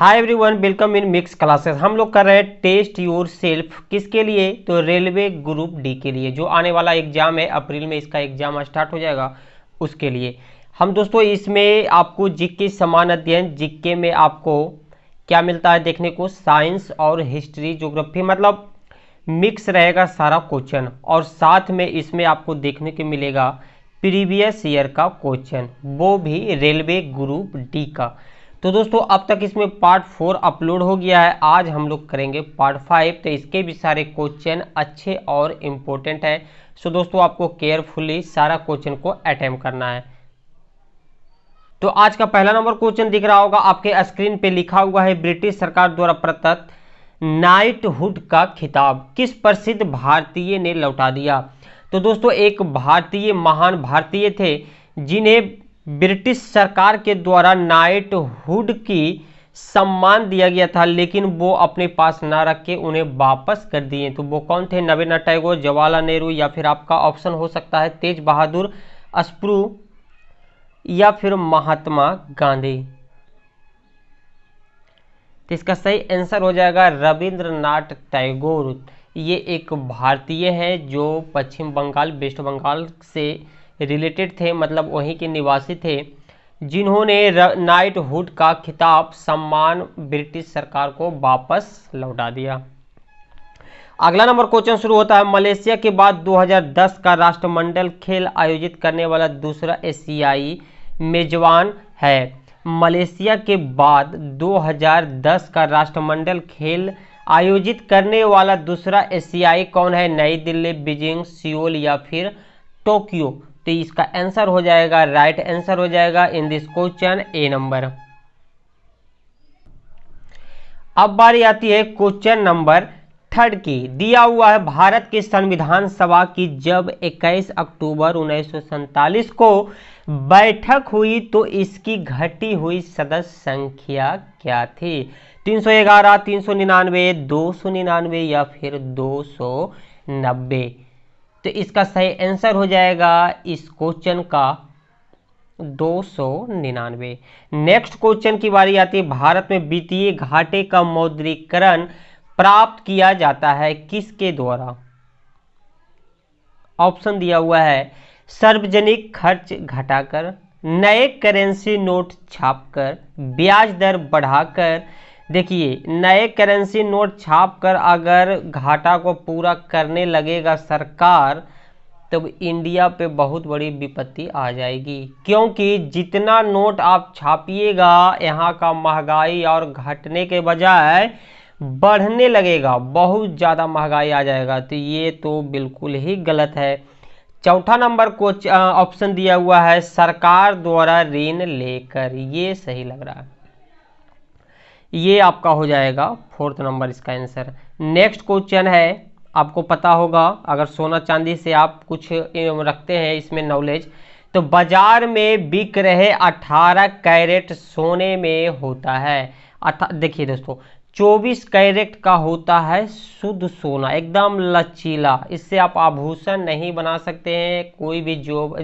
Hi everyone, welcome in mix classes. हम लोग कर रहे हैं टेस्ट योर सेल्फ। किसके लिए? तो रेलवे ग्रुप डी के लिए, जो आने वाला एग्जाम है अप्रैल में, इसका एग्जाम स्टार्ट हो जाएगा, उसके लिए हम दोस्तों इसमें आपको जीके समान अध्ययन, जीके में आपको क्या मिलता है देखने को, साइंस और हिस्ट्री ज्योग्राफी, मतलब मिक्स रहेगा सारा क्वेश्चन, और साथ में इसमें आपको देखने को मिलेगा प्रीवियस ईयर का क्वेश्चन, वो भी रेलवे ग्रुप डी का। तो दोस्तों अब तक इसमें पार्ट 4 अपलोड हो गया है, आज हम लोग करेंगे पार्ट 5। तो इसके भी सारे क्वेश्चन अच्छे और इम्पोर्टेंट हैं। सो दोस्तों आपको केयरफुली सारा क्वेश्चन को अटेम्प्ट करना है। तो आज का पहला नंबर क्वेश्चन दिख रहा होगा आपके स्क्रीन पे, लिखा हुआ है ब्रिटिश सरकार द्वारा प्रदत्त नाइटहुड का खिताब किस प्रसिद्ध भारतीय ने लौटा दिया। तो दोस्तों एक भारतीय, महान भारतीय थे जिन्हें ब्रिटिश सरकार के द्वारा नाइटहुड की सम्मान दिया गया था, लेकिन वो अपने पास ना रख के उन्हें वापस कर दिए। तो वो कौन थे? रवींद्रनाथ टैगोर, जवाहरलाल नेहरू, या फिर आपका ऑप्शन हो सकता है तेज बहादुर स्प्रू, या फिर महात्मा गांधी। तो इसका सही आंसर हो जाएगा रविंद्रनाथ टैगोर। ये एक भारतीय है जो पश्चिम बंगाल, वेस्ट बंगाल से रिलेटेड थे, मतलब वहीं के निवासी थे, जिन्होंने नाइटहुड का खिताब, सम्मान ब्रिटिश सरकार को वापस लौटा दिया। अगला नंबर क्वेश्चन शुरू होता है, मलेशिया के बाद 2010 का राष्ट्रमंडल खेल आयोजित करने वाला दूसरा एशियाई मेजबान है। मलेशिया के बाद 2010 का राष्ट्रमंडल खेल आयोजित करने वाला दूसरा एशियाई कौन है? नई दिल्ली, बीजिंग, सियोल, या फिर टोक्यो। तो इसका आंसर हो जाएगा, राइट आंसर हो जाएगा in this question A number. अब बारी आती है क्वेश्चन नंबर 3 की। दिया हुआ है भारत के संविधान सभा की जब 21 अक्टूबर 1947 को बैठक हुई तो इसकी घटी हुई सदस्य संख्या क्या थी? 311, 399, 299, या फिर 290। तो इसका सही आंसर हो जाएगा इस क्वेश्चन का 299। नेक्स्ट क्वेश्चन की बारी आती है, भारत में वित्तीय घाटे का मौद्रीकरण प्राप्त किया जाता है किसके द्वारा? ऑप्शन दिया हुआ है सार्वजनिक खर्च घटाकर, नए करेंसी नोट छापकर, ब्याज दर बढ़ाकर। देखिए, नए करेंसी नोट छापकर अगर घाटा को पूरा करने लगेगा सरकार, तब इंडिया पे बहुत बड़ी विपत्ति आ जाएगी, क्योंकि जितना नोट आप छापिएगा यहाँ का महंगाई और घटने के बजाय बढ़ने लगेगा, बहुत ज़्यादा महंगाई आ जाएगा। तो ये तो बिल्कुल ही गलत है। चौथा नंबर को ऑप्शन दिया हुआ है सरकार द्वारा ऋण लेकर, ये सही लग रहा है, ये आपका हो जाएगा 4th नंबर इसका आंसर। नेक्स्ट क्वेश्चन है, आपको पता होगा अगर सोना चांदी से आप कुछ रखते हैं इसमें नॉलेज, तो बाजार में बिक रहे 18 कैरेट सोने में होता है, देखिए दोस्तों 24 कैरेट का होता है शुद्ध सोना, एकदम लचीला। इससे आप आभूषण नहीं बना सकते हैं, कोई भी जो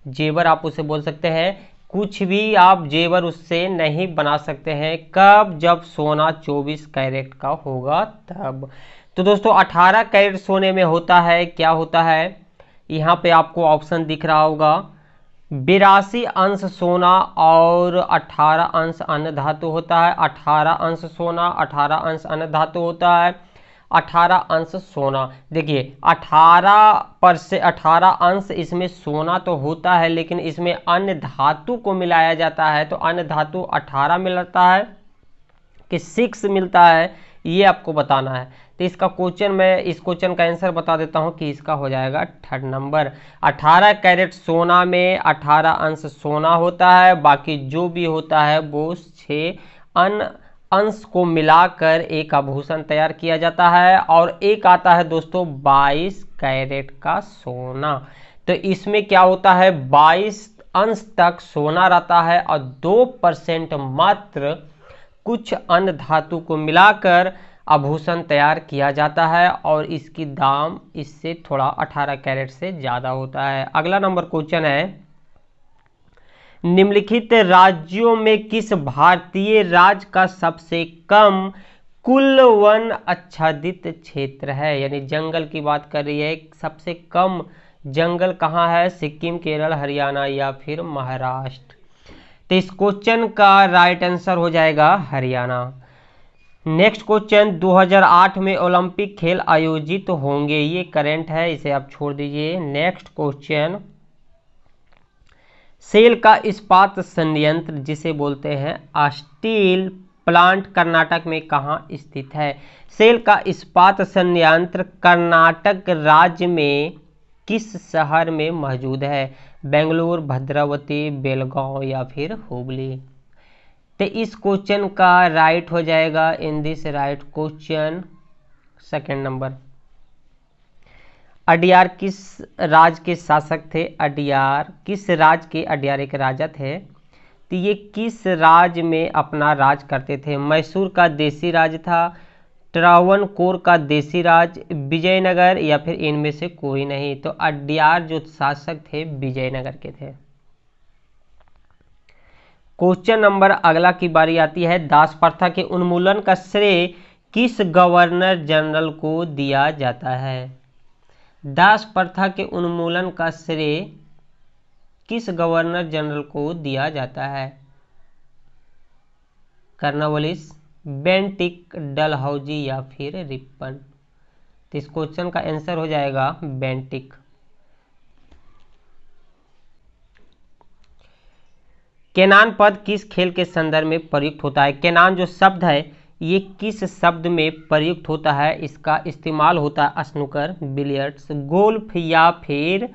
जेवर आप उसे बोल सकते हैं, कुछ भी आप जेवर उससे नहीं बना सकते हैं। कब? जब सोना 24 कैरेट का होगा तब। तो दोस्तों 18 कैरेट सोने में होता है, क्या होता है? यहाँ पे आपको ऑप्शन दिख रहा होगा, 82 अंश सोना और 18 अंश अन्य धातु होता है। 18 अंश सोना, 18 अंश अन्य धातु होता है, 18 अंश सोना। देखिए 18 अंश इसमें सोना तो होता है, लेकिन इसमें अन्य धातु को मिलाया जाता है, तो अन्य धातु 18 मिलता है कि 6 मिलता है, ये आपको बताना है। तो इसका क्वेश्चन, मैं इस क्वेश्चन का आंसर बता देता हूं कि इसका हो जाएगा 3rd नंबर। 18 कैरेट सोना में 18 अंश सोना होता है, बाकी जो भी होता है वो 6 अन्य अंश को मिलाकर एक आभूषण तैयार किया जाता है। और एक आता है दोस्तों 22 कैरेट का सोना, तो इसमें क्या होता है 22 अंश तक सोना रहता है और 2% मात्र कुछ अन्य धातु को मिलाकर आभूषण तैयार किया जाता है, और इसकी दाम इससे थोड़ा 18 कैरेट से ज़्यादा होता है। अगला नंबर क्वेश्चन है, निम्नलिखित राज्यों में किस भारतीय राज्य का सबसे कम कुल वन आच्छादित क्षेत्र है? यानी जंगल की बात कर रही है, सबसे कम जंगल कहाँ है? सिक्किम, केरल, हरियाणा या फिर महाराष्ट्र। तो इस क्वेश्चन का राइट आंसर हो जाएगा हरियाणा। नेक्स्ट क्वेश्चन, 2008 में ओलंपिक खेल आयोजित होंगे, ये करंट है, इसे आप छोड़ दीजिए। नेक्स्ट क्वेश्चन, सेल का इस्पात संयंत्र जिसे बोलते हैं स्टील प्लांट कर्नाटक में कहाँ स्थित है? सेल का इस्पात संयंत्र कर्नाटक राज्य में किस शहर में मौजूद है? बेंगलुरु, भद्रावती, बेलगांव या फिर हुबली। तो इस क्वेश्चन का राइट हो जाएगा in this right question second number. Adyar किस राज के शासक थे? अडियार किस राज के? अडियार एक राजा थे, तो ये किस राज में अपना राज करते थे? मैसूर का देसी राज था, ट्रावणकोर का देसी राज, विजयनगर या फिर इनमें से कोई नहीं। तो अडियार जो शासक थे विजयनगर के थे। क्वेश्चन नंबर अगला की बारी आती है, दास प्रथा के उन्मूलन का श्रेय किस गवर्नर जनरल को दिया जाता है? दास प्रथा के उन्मूलन का श्रेय किस गवर्नर जनरल को दिया जाता है? कर्नवालिस, बेंटिक, डलहौजी या फिर रिपन। तो इस क्वेश्चन का आंसर हो जाएगा बेंटिक। केनान पद किस खेल के संदर्भ में प्रयुक्त होता है? केनान जो शब्द है ये किस शब्द में प्रयुक्त होता है? इसका इस्तेमाल होता है स्नूकर, बिलियर्ड्स, गोल्फ या फिर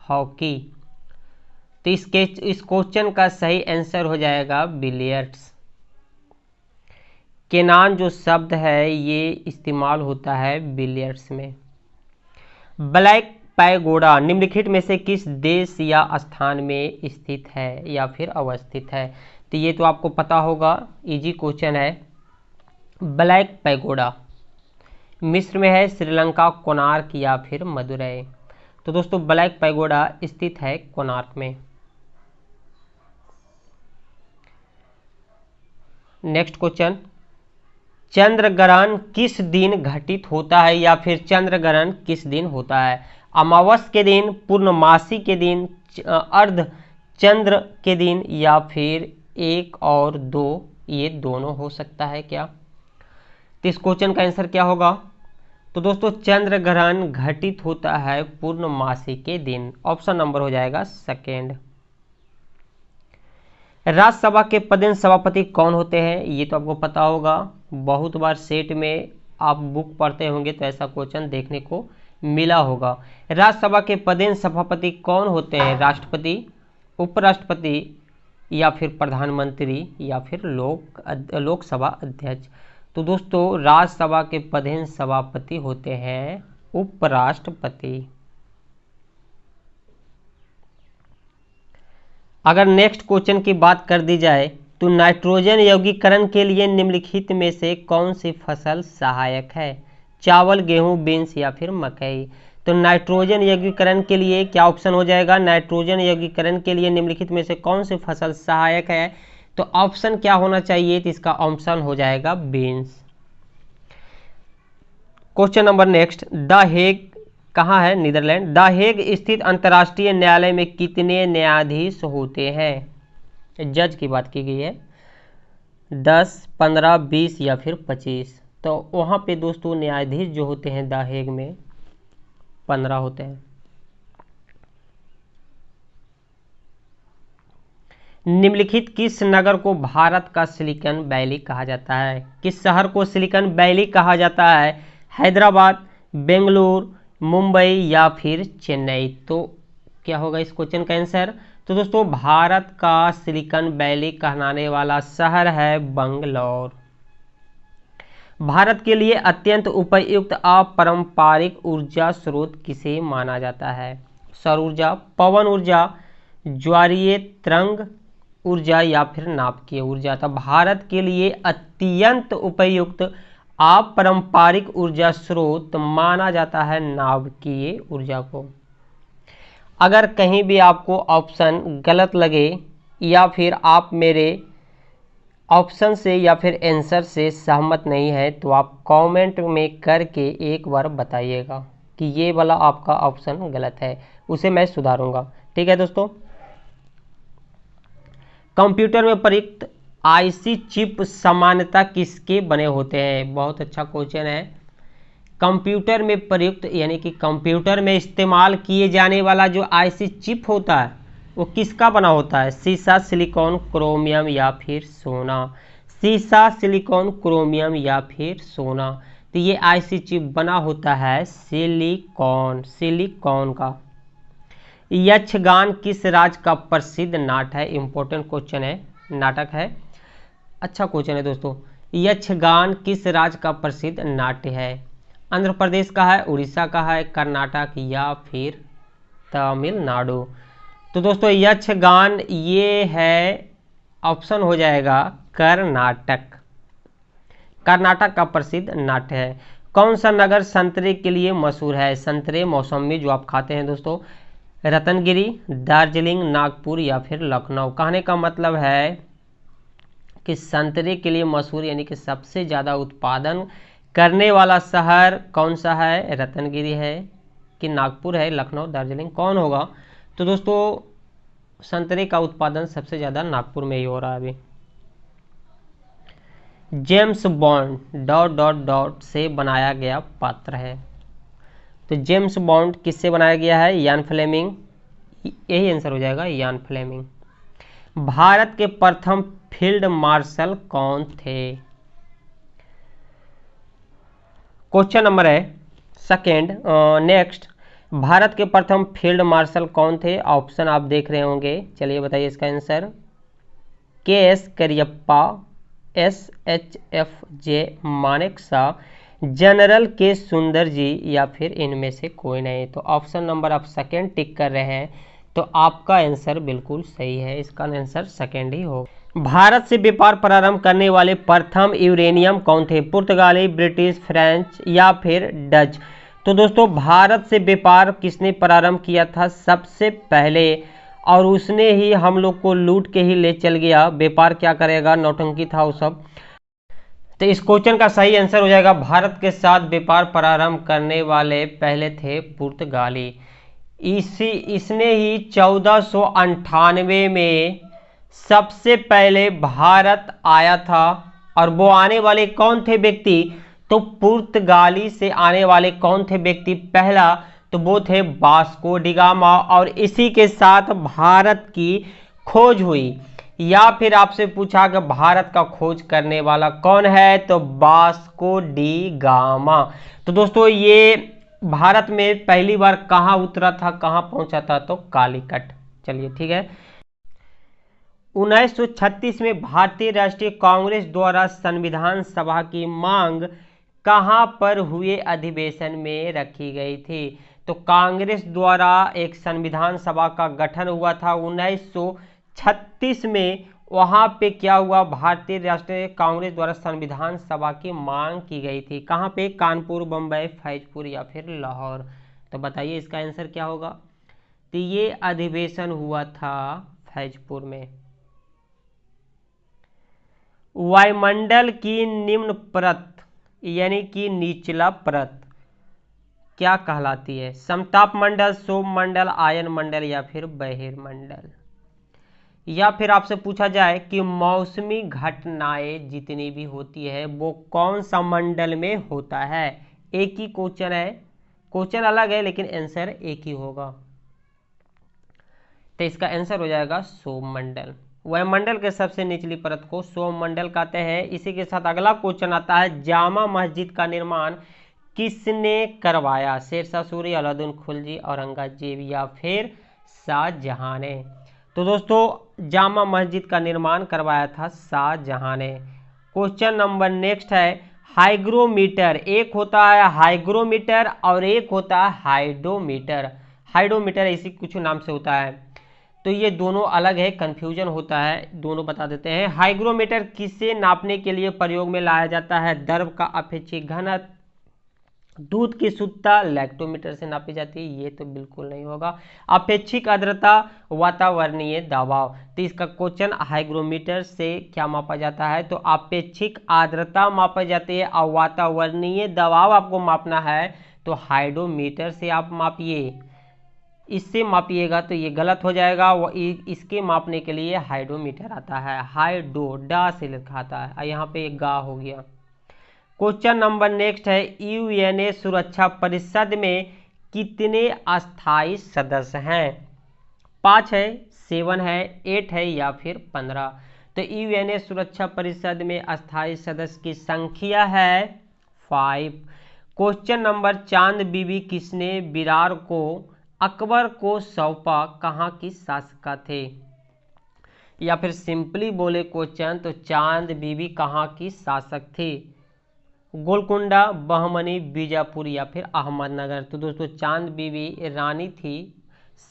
हॉकी। तो इस क्वेश्चन का सही आंसर हो जाएगा बिलियर्ड्स। केनान जो शब्द है ये इस्तेमाल होता है बिलियर्ड्स में। ब्लैक पैगोडा निम्नलिखित में से किस देश या स्थान में स्थित है या फिर अवस्थित है? तो ये तो आपको पता होगा, इजी क्वेश्चन है। ब्लैक पैगोडा मिस्र में है, श्रीलंका, कोणार्क या फिर मदुरै। तो दोस्तों ब्लैक पैगोडा स्थित है कोणार्क में। नेक्स्ट क्वेश्चन, चंद्र ग्रहण किस दिन घटित होता है या फिर चंद्र ग्रहण किस दिन होता है? अमावस के दिन, पूर्णमासी के दिन, अर्ध चंद्र के दिन या फिर एक और दो, ये दोनों हो सकता है क्या? तो इस क्वेश्चन का आंसर क्या होगा? तो दोस्तों चंद्र ग्रहण घटित होता है पूर्णमासी के दिन। ऑप्शन नंबर हो जाएगा सेकेंड। राज्यसभा के पदेन सभापति कौन होते हैं? ये तो आपको पता होगा, बहुत बार सेट में आप बुक पढ़ते होंगे तो ऐसा क्वेश्चन देखने को मिला होगा। राज्यसभा के पदेन सभापति कौन होते हैं? राष्ट्रपति, उपराष्ट्रपति या फिर प्रधानमंत्री या फिर लोकसभा अध्यक्ष। तो दोस्तों राज्यसभा के पदेन सभापति होते हैं उपराष्ट्रपति। अगर नेक्स्ट क्वेश्चन की बात कर दी जाए तो नाइट्रोजन यौगिकरण के लिए निम्नलिखित में से कौन सी फसल सहायक है? चावल, गेहूं, बीन्स या फिर मकई। तो नाइट्रोजन यौगिकरण के लिए क्या ऑप्शन हो जाएगा? नाइट्रोजन यौगिकरण के लिए निम्नलिखित में से कौन सी फसल सहायक है? तो ऑप्शन क्या होना चाहिए? तो इसका ऑप्शन हो जाएगा beans. Question number next, the Hague कहाँ है? नीदरलैंड। द हेग स्थित अंतर्राष्ट्रीय न्यायालय में कितने न्यायाधीश होते हैं? जज की बात की गई है, 10, 15, 20 या फिर 25। तो वहाँ पे दोस्तों न्यायाधीश जो होते हैं द हेग में 15 होते हैं। निम्नलिखित किस नगर को भारत का सिलिकॉन वैली कहा जाता है? किस शहर को सिलिकॉन वैली कहा जाता है? हैदराबाद, बेंगलुरु, मुंबई या फिर चेन्नई। तो क्या होगा इस क्वेश्चन का आंसर? तो दोस्तों भारत का सिलिकॉन वैली कहलाने वाला शहर है बंगलौर। भारत के लिए अत्यंत उपयुक्त अपारंपरिक ऊर्जा स्रोत किसे माना जाता है? सौर ऊर्जा, पवन ऊर्जा, ज्वारीय तरंग ऊर्जा या फिर नाभिकीय ऊर्जा। तो भारत के लिए अत्यंत उपयुक्त अपारंपरिक ऊर्जा स्रोत माना जाता है नाभिकीय ऊर्जा को। अगर कहीं भी आपको ऑप्शन गलत लगे या फिर आप मेरे ऑप्शन से या फिर आंसर से सहमत नहीं है तो आप कमेंट में करके एक बार बताइएगा कि ये वाला आपका ऑप्शन गलत है, उसे मैं सुधारूंगा। ठीक है दोस्तों। कंप्यूटर में प्रयुक्त आईसी चिप सामान्यतः किसके बने होते हैं? बहुत अच्छा क्वेश्चन है। कंप्यूटर में प्रयुक्त यानी कि कंप्यूटर में इस्तेमाल किए जाने वाला जो आईसी चिप होता है वो किसका बना होता है? सीसा, सिलिकॉन, क्रोमियम या फिर सोना? सीसा, सिलिकॉन, क्रोमियम या फिर सोना? तो ये आईसी चिप बना होता है सिलिकॉन, सिलिकॉन का। यक्षगान किस राज्य का प्रसिद्ध नाट है? इंपॉर्टेंट क्वेश्चन है, नाटक है। अच्छा क्वेश्चन है दोस्तों। यक्षगान किस राज्य का प्रसिद्ध नाट्य है? आंध्र प्रदेश का है, उड़ीसा का है, कर्नाटक या फिर तमिलनाडु? तो दोस्तों यक्षगान ये है, ऑप्शन हो जाएगा कर्नाटक। कर्नाटक का प्रसिद्ध नाट्य है। कौन सा नगर संतरे के लिए मशहूर है? संतरे, मौसमी जो आप खाते हैं दोस्तों। रतनगिरी, दार्जिलिंग, नागपुर या फिर लखनऊ? कहने का मतलब है कि संतरे के लिए मशहूर यानी कि सबसे ज़्यादा उत्पादन करने वाला शहर कौन सा है? रतनगिरी है कि नागपुर है, लखनऊ, दार्जिलिंग, कौन होगा? तो दोस्तों संतरे का उत्पादन सबसे ज़्यादा नागपुर में ही हो रहा है अभी। James bond dot dot dot से बनाया गया पात्र है। तो जेम्स बॉन्ड किससे बनाया गया है? यान फ्लेमिंग, यही आंसर हो जाएगा, यान फ्लेमिंग। भारत के प्रथम फील्ड मार्शल कौन थे? क्वेश्चन नंबर है सेकेंड। नेक्स्ट, भारत के प्रथम फील्ड मार्शल कौन थे? ऑप्शन आप देख रहे होंगे, चलिए बताइए इसका answer. KS. Cariappa, SHFJ Manekshaw, general के सुंदर जी या फिर इनमें से कोई नहीं? तो ऑप्शन नंबर आप सेकेंड टिक कर रहे हैं तो आपका आंसर बिल्कुल सही है, इसका आंसर सेकेंड ही होगा। भारत से व्यापार प्रारंभ करने वाले प्रथम यूरेनियम कौन थे? पुर्तगाली, ब्रिटिश, फ्रेंच या फिर डच? तो दोस्तों भारत से व्यापार किसने प्रारंभ किया था सबसे पहले? और उसने ही हम लोग को लूट के ही ले चल गया। व्यापार क्या करेगा, नौटंकी था वो सब। तो इस क्वेश्चन का सही आंसर हो जाएगा, भारत के साथ व्यापार प्रारंभ करने वाले पहले थे पुर्तगाली। इसने ही 1498 में सबसे पहले भारत आया था। और वो आने वाले कौन थे व्यक्ति? तो पुर्तगाली से आने वाले कौन थे व्यक्ति? पहला तो वो थे वास्को डी गामा, और इसी के साथ भारत की खोज हुई। या फिर आपसे पूछा कि भारत का खोज करने वाला कौन है? तो वास्को डी गामा। तो दोस्तों ये भारत में पहली बार कहाँ उतरा था, कहाँ पहुंचा था? तो कालीकट। चलिए ठीक है। 1936 में भारतीय राष्ट्रीय कांग्रेस द्वारा संविधान सभा की मांग कहां पर हुए अधिवेशन में रखी गई थी? तो कांग्रेस द्वारा एक संविधान सभा का गठन हुआ था 1936 में। वहां पे क्या हुआ? भारतीय राष्ट्रीय कांग्रेस द्वारा संविधान सभा की मांग की गई थी। कहां पे? कानपुर, बम्बई, फैजपुर या फिर लाहौर? तो बताइए इसका आंसर क्या होगा? तो ये अधिवेशन हुआ था फैजपुर में। वायुमंडल की निम्न परत यानी कि निचला परत क्या कहलाती है? समताप मंडल, सोम मंडल, आयन मंडल या फिर बहिर्मंडल? या फिर आपसे पूछा जाए कि मौसमी घटनाएं जितनी भी होती है वो कौन सा मंडल में होता है? एक ही क्वेश्चन है, क्वेश्चन अलग है लेकिन आंसर एक ही होगा। तो इसका आंसर हो जाएगा सोम मंडल। वायुमंडल के सबसे निचली परत को सोम मंडल कहते हैं। इसी के साथ अगला क्वेश्चन आता है, जामा मस्जिद का निर्माण किसने करवाया? शेरशाह सूरी, अलाउद्दीन खिलजी, औरंगजेब या फिर शाहजहां ने? तो दोस्तों जामा मस्जिद का निर्माण करवाया था शाहजहां ने। क्वेश्चन नंबर नेक्स्ट है, हाइग्रोमीटर, एक होता है हाइग्रोमीटर और एक होता है हाइडोमीटर। हाइडोमीटर इसी कुछ नाम से होता है, तो ये दोनों अलग है, कंफ्यूजन होता है, दोनों बता देते हैं। हाइग्रोमीटर किसे नापने के लिए प्रयोग में लाया जाता है? द्रव का अपेक्षित घनत्व, दूध की शुद्धता लैक्टोमीटर से नापी जाती है, ये तो बिल्कुल नहीं होगा। अपेक्षिक आर्द्रता वातावरणीय दबाव, तो इसका क्वेश्चन हाइग्रोमीटर से क्या मापा जाता है, तो अपेक्षिक आर्द्रता मापा जाती है और वातावरणीय दबाव आपको मापना है तो हाइड्रोमीटर से आप मापिए। इससे मापिएगा तो ये गलत हो जाएगा, वो इसके मापने के लिए हाइड्रोमीटर आता है, हाइड्रो डा से लिखा आता है, यहाँ पे एक गा हो गया। क्वेश्चन नंबर नेक्स्ट है, यूएनए सुरक्षा परिषद में कितने अस्थायी सदस्य हैं? 5 है, 7 है, 8 है या फिर 15? तो यूएनए सुरक्षा परिषद में अस्थायी सदस्य की संख्या है 5। क्वेश्चन नंबर, चांद बीबी किसने विरार को अकबर को सौंपा, कहाँ की शासिका थे? या फिर सिंपली बोले क्वेश्चन तो चांद बीबी कहाँ की शासक थी? गोलकुंडा, बहमनी, बीजापुर या फिर अहमदनगर? तो दोस्तों चांद बीबी रानी थी,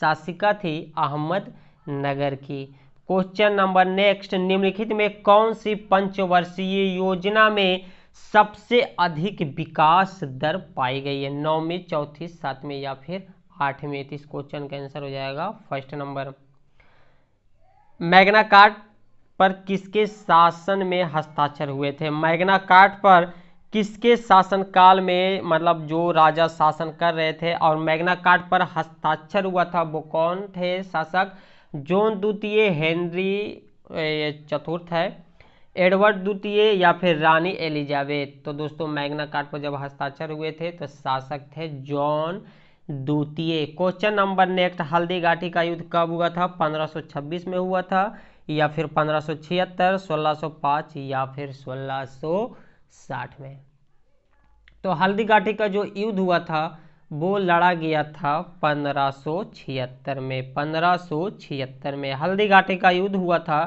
शासिका थी अहमदनगर की। क्वेश्चन नंबर नेक्स्ट, निम्नलिखित में कौन सी पंचवर्षीय योजना में सबसे अधिक विकास दर पाई गई है? 9वीं, 4थी, 7वीं या फिर 8वीं? तो इस क्वेश्चन का आंसर हो जाएगा फर्स्ट नंबर। मैग्ना कार्टा पर किसके शासन में हस्ताक्षर हुए थे? मैग्ना कार्टा पर किसके शासनकाल में, मतलब जो राजा शासन कर रहे थे और मैग्ना कार्टा पर हस्ताक्षर हुआ था, वो कौन थे शासक? जॉन द्वितीय, हेनरी चतुर्थ है, एडवर्ड द्वितीय या फिर रानी एलिजाबेथ? तो दोस्तों मैग्ना कार्टा पर जब हस्ताक्षर हुए थे तो शासक थे जॉन द्वितीय। क्वेश्चन नंबर नेक्स्ट, हल्दीघाटी का युद्ध कब हुआ था? 1526 में हुआ था या फिर 1576, 1605 या फिर 1660 में? तो हल्दीघाटी का जो युद्ध हुआ था वो लड़ा गया था 1576 में। 1576 में हल्दीघाटी का युद्ध हुआ था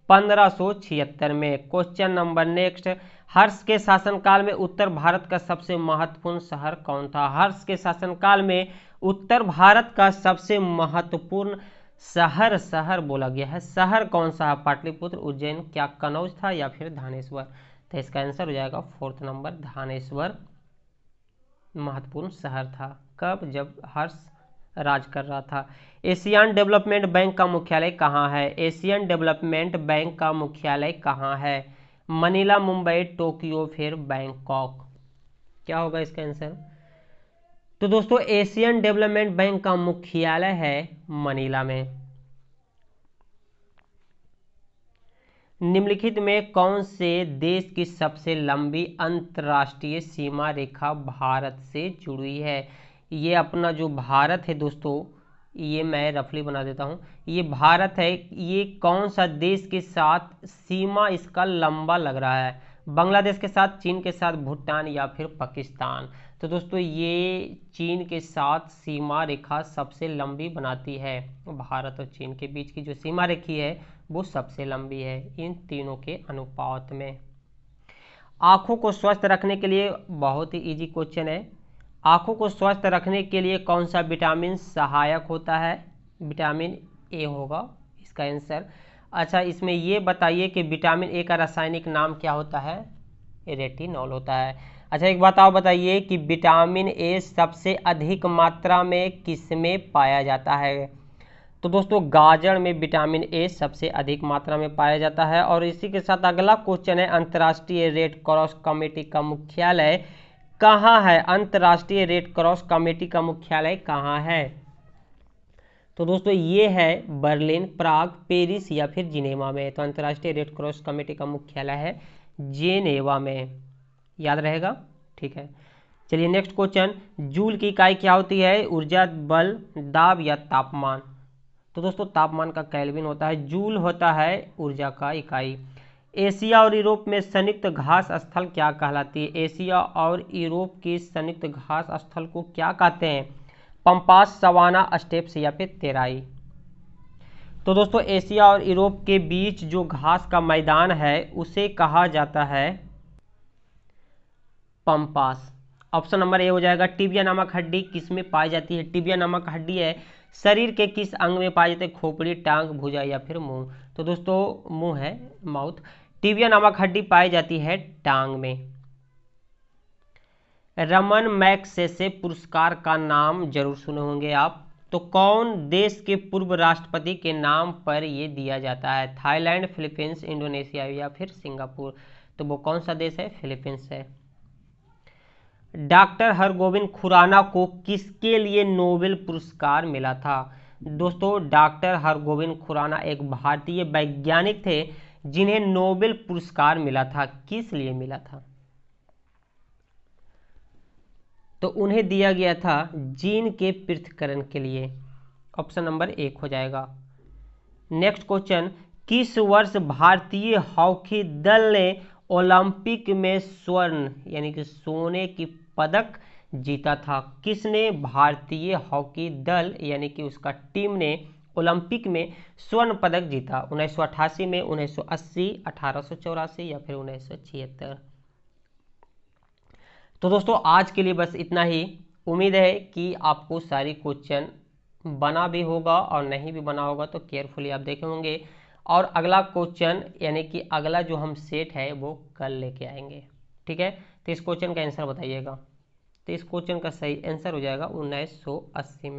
1576 में। क्वेश्चन नंबर नेक्स्ट, हर्ष के शासनकाल में उत्तर भारत का सबसे महत्वपूर्ण शहर कौन था? हर्ष के शासनकाल में उत्तर भारत का सबसे महत्वपूर्ण शहर बोला गया है, शहर कौन सा है? पाटलिपुत्र, उज्जैन, क्या कनौज था या फिर धानेश्वर? तो इसका आंसर हो जाएगा 4th नंबर, धानेश्वर महत्वपूर्ण शहर था। कब? जब हर्ष राज कर रहा था। एशियन डेवलपमेंट बैंक का मुख्यालय कहाँ है? एशियन डेवलपमेंट बैंक का मुख्यालय कहाँ है? मनीला, मुंबई, टोक्यो फिर बैंकॉक? क्या होगा इसका आंसर? तो दोस्तों एशियन डेवलपमेंट बैंक का मुख्यालय है मनीला में। निम्नलिखित में कौन से देश की सबसे लंबी अंतर्राष्ट्रीय सीमा रेखा भारत से जुड़ी है? ये अपना जो भारत है दोस्तों, ये मैं रफली बना देता हूँ, ये भारत है, ये कौन सा देश के साथ सीमा इसका लंबा लग रहा है? बांग्लादेश के साथ, चीन के साथ, भूटान या फिर पाकिस्तान? तो दोस्तों ये चीन के साथ सीमा रेखा सबसे लंबी बनाती है। भारत और चीन के बीच की जो सीमा रेखी है वो सबसे लंबी है इन तीनों के अनुपात में। आंखों को स्वस्थ रखने के लिए, बहुत ही इजी क्वेश्चन है, आंखों को स्वस्थ रखने के लिए कौन सा विटामिन सहायक होता है? विटामिन ए होगा इसका आंसर। अच्छा इसमें ये बताइए कि विटामिन ए का रासायनिक नाम क्या होता है? रेटिनॉल होता है। अच्छा एक बात और बताइए कि विटामिन ए सबसे अधिक मात्रा में किसमें पाया जाता है? तो दोस्तों गाजर में विटामिन ए सबसे अधिक मात्रा में पाया जाता है। और इसी के साथ अगला क्वेश्चन है, अंतर्राष्ट्रीय रेड क्रॉस कमेटी का मुख्यालय कहाँ है? अंतर्राष्ट्रीय रेड क्रॉस कमेटी का मुख्यालय कहाँ है? तो दोस्तों ये है बर्लिन, प्राग, पेरिस या फिर जिनेवा में। तो अंतर्राष्ट्रीय रेड क्रॉस कमेटी का मुख्यालय है जिनेवा में, याद रहेगा, ठीक है। चलिए नेक्स्ट क्वेश्चन, जूल की इकाई क्या होती है? ऊर्जा, बल, दाब या तापमान? तो दोस्तों तापमान का केल्विन होता है, जूल होता है ऊर्जा का इकाई। एशिया और यूरोप में संयुक्त घास स्थल क्या कहलाती है? एशिया और यूरोप की संयुक्त घास स्थल को क्या कहते हैं? पंपास, सवाना, स्टेप्स या फिर तेराई? तो दोस्तों एशिया और यूरोप के बीच जो घास का मैदान है उसे कहा जाता है पंपास। ऑप्शन नंबर ए हो जाएगा। टिबिया नामक हड्डी किसमें पाई जाती है? टिबिया नामक हड्डी है शरीर के किस अंग में पाई जाती है? खोपड़ी, टांग, भुजा या फिर मुंह? तो दोस्तों मुंह है, माउथ। टिबिया नामक हड्डी पाई जाती है टांग में। रमन मैगसेसे पुरस्कार का नाम जरूर सुने होंगे आप। तो कौन देश के पूर्व राष्ट्रपति के नाम पर ये दिया जाता है? थाईलैंड, फिलीपींस, इंडोनेशिया या फिर सिंगापुर। तो वो कौन सा देश है? फिलीपींस है। डॉक्टर हरगोविंद खुराना को किसके लिए नोबेल पुरस्कार मिला था? दोस्तों, डॉक्टर हरगोविंद खुराना एक भारतीय वैज्ञानिक थे जिन्हें नोबेल पुरस्कार मिला था। किस लिए मिला था? तो उन्हें दिया गया था जीन के पृथक्करण के लिए। ऑप्शन नंबर 1 हो जाएगा। नेक्स्ट क्वेश्चन, किस वर्ष भारतीय हॉकी दल ने ओलंपिक में स्वर्ण यानी कि सोने की पदक जीता था? किसने भारतीय हॉकी दल यानी कि उसका टीम ने ओलंपिक में स्वर्ण पदक जीता? 1988 में, 1980, 1884 या फिर 1976? तो दोस्तों, आज के लिए बस इतना ही। उम्मीद है कि आपको सारी क्वेश्चन बना भी होगा और नहीं भी बना होगा तो केयरफुली आप देखे होंगे। और अगला क्वेश्चन यानी कि अगला जो हम सेट है वो कल लेके आएंगे। ठीक है, तो इस क्वेश्चन का आंसर बताइएगा। तो इस क्वेश्चन का सही आंसर हो जाएगा 1980 में।